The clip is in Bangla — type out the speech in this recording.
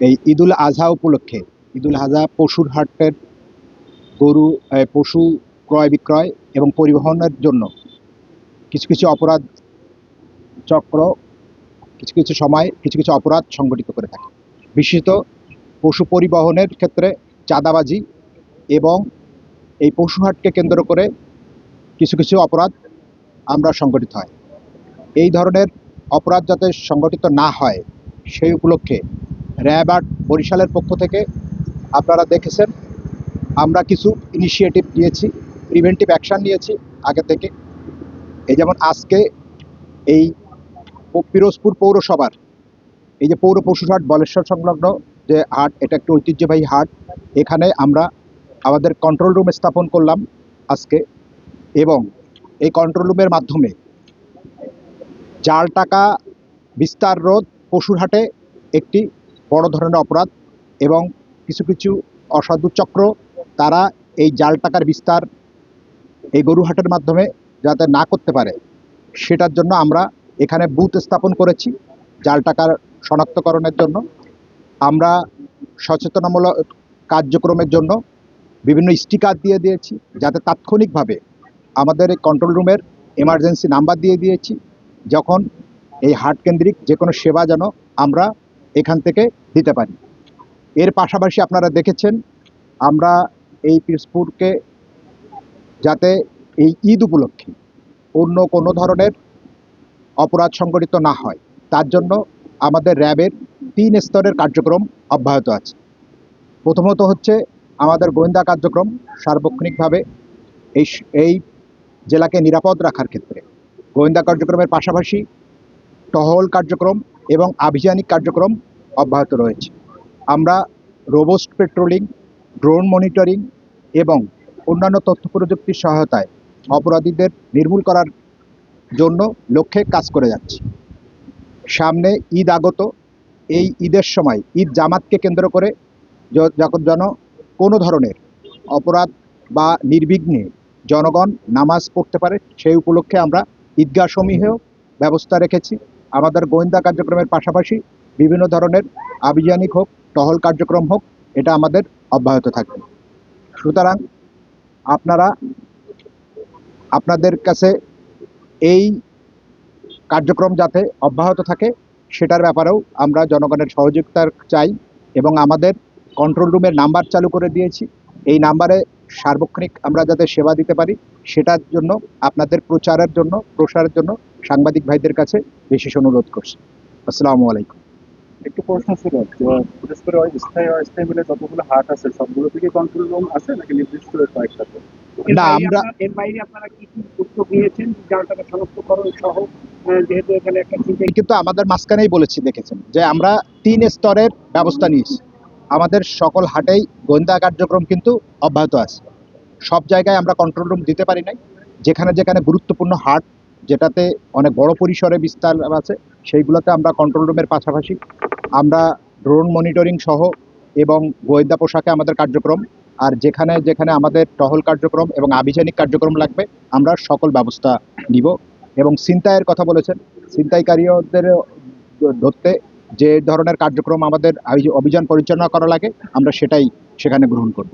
এই ঈদুল আজহা উপলক্ষে ঈদুল আজহা পশুর হাটের পশু ক্রয় বিক্রয় এবং পরিবহনের জন্য কিছু কিছু অপরাধ চক্র কিছু কিছু সময় কিছু কিছু অপরাধ সংগঠিত করে থাকে। বিশেষত পশু পরিবহনের ক্ষেত্রে চাঁদাবাজি এবং এই পশু হাটকে কেন্দ্র করে কিছু কিছু অপরাধ আমরা সংগঠিত হয়। এই ধরনের অপরাধ যাতে সংগঠিত না হয় সেই উপলক্ষে র্যাব ৮ বরিশালের পক্ষ থেকে আপনারা দেখেছেন আমরা কিছু ইনিশিয়েটিভ নিয়েছি, প্রিভেন্টিভ অ্যাকশন নিয়েছি আগে থেকে। এই যেমন আজকে এই পিরোজপুর পৌরসভার এই যে পৌর পশুর হাট বলেশ্বর সংলগ্ন যে হাট, এটা একটি ঐতিহ্যবাহী হাট। এখানে আমরা আমাদের কন্ট্রোল রুম স্থাপন করলাম আজকে, এবং এই কন্ট্রোল রুমের মাধ্যমে জাল টাকা বিস্তার রোধ পশুর হাটে একটি বড় ধরনের অপরাধ, এবং কিছু কিছু অসাধু চক্র তারা এই জাল টাকার বিস্তার এই গরু হাটের মাধ্যমে যাতে না করতে পারে সেটার জন্য আমরা এখানে বুথ স্থাপন করেছি। জাল টাকার শনাক্তকরণের জন্য আমরা সচেতনামূলক কার্যক্রমের জন্য বিভিন্ন স্টিকার দিয়ে দিয়েছি, যাতে তাৎক্ষণিকভাবে আমাদের এই কন্ট্রোল রুমের এমার্জেন্সি নাম্বার দিয়ে দিয়েছি, যখন এই হাট কেন্দ্রিক যে কোনো সেবা যেন আমরা এখান থেকে দিতে পারি। এর পাশাপাশি আপনারা দেখেছেন আমরা এই পিরোজপুরকে যাতে এই ঈদ উপলক্ষে অন্য কোনো ধরনের অপরাধ সংগঠিত না হয় তার জন্য আমাদের র্যাবের ৩ স্তরের কার্যক্রম অব্যাহত আছে। প্রথমত হচ্ছে আমাদের গোয়েন্দা কার্যক্রম সার্বক্ষণিকভাবে এই জেলাকে নিরাপদ রাখার ক্ষেত্রে গোয়েন্দা কার্যক্রমের পাশাপাশি টহল কার্যক্রম এবং আভিযানিক কার্যক্রম অব্যাহত রয়েছে। আমরা রোবোস্ট পেট্রোলিং, ড্রোন মনিটরিং এবং অন্যান্য তথ্য প্রযুক্তির সহায়তায় অপরাধীদের নির্মূল করার জন্য লক্ষ্যে কাজ করে যাচ্ছি। সামনে ঈদ আগত, এই ঈদের সময় ঈদ জামাতকে কেন্দ্র করে যখন কোনো ধরনের অপরাধ বা নির্বিঘ্নে জনগণ নামাজ পড়তে পারে সেই উপলক্ষে আমরা ঈদগাহ সমূহেও ব্যবস্থা রেখেছি। আমাদের গোয়েন্দা কার্যক্রমের পাশাপাশি বিভিন্ন ধরনের আভিযানিক হোক, টহল কার্যক্রম হোক, এটা আমাদের অব্যাহত থাকবে। সুতরাং আপনাদের কাছে এই কার্যক্রম যাতে অব্যাহত থাকে সেটার ব্যাপারেও আমরা জনগণের সহযোগিতা চাই, এবং আমাদের কন্ট্রোল রুমের নাম্বার চালু করে দিয়েছি। এই নাম্বারে সার্বক্ষণিক আমরা যাতে সেবা দিতে পারি সেটার জন্য আপনাদের প্রসারের জন্য সাংবাদিক ভাইদের কাছে বিশেষ অনুরোধ করছি। আসসালামু আলাইকুম। একটু প্রশ্ন ছিল, বিশেষ করে স্থায়ী অস্থায়ী মিলে যতগুলো হাট আছে সবগুলো থেকে কন্ট্রোল রুম আছে নাকি নির্দিষ্ট কয়েকটাতে? না, আমরা এর বাইরে আপনারা কি কি উদ্যোগ নিয়েছেন জাল টাকা শনাক্তকরণ সহ, যেহেতু এখানে একটা কিন্তু আমাদের মাঝখানেই বলেছি, দেখেছেন যে আমরা ৩ স্তরের ব্যবস্থা নিয়েছি। আমাদের সকল হাটেই গোয়েন্দা কার্যক্রম কিন্তু অব্যাহত আছে। সব জায়গায় আমরা কন্ট্রোল রুম দিতে পারি নাই। যেখানে যেখানে গুরুত্বপূর্ণ হাট, যেটাতে অনেক বড় পরিসরে বিস্তার আছে, সেইগুলোতে আমরা কন্ট্রোল রুমের পাশাপাশি আমরা ড্রোন মনিটরিং সহ এবং গোয়েন্দা পোশাকে আমাদের কার্যক্রম, আর যেখানে যেখানে আমাদের টহল কার্যক্রম এবং আভিযানিক কার্যক্রম লাগবে আমরা সকল ব্যবস্থা নিব। এবং ছিনতাইয়ের কথা বলেছেন, ছিনতাইকারীদের ধরতে যে ধরনের কার্যক্রম আমাদের অভিযান পরিচালনা করা লাগে আমরা সেটাই সেখানে গ্রহণ করব।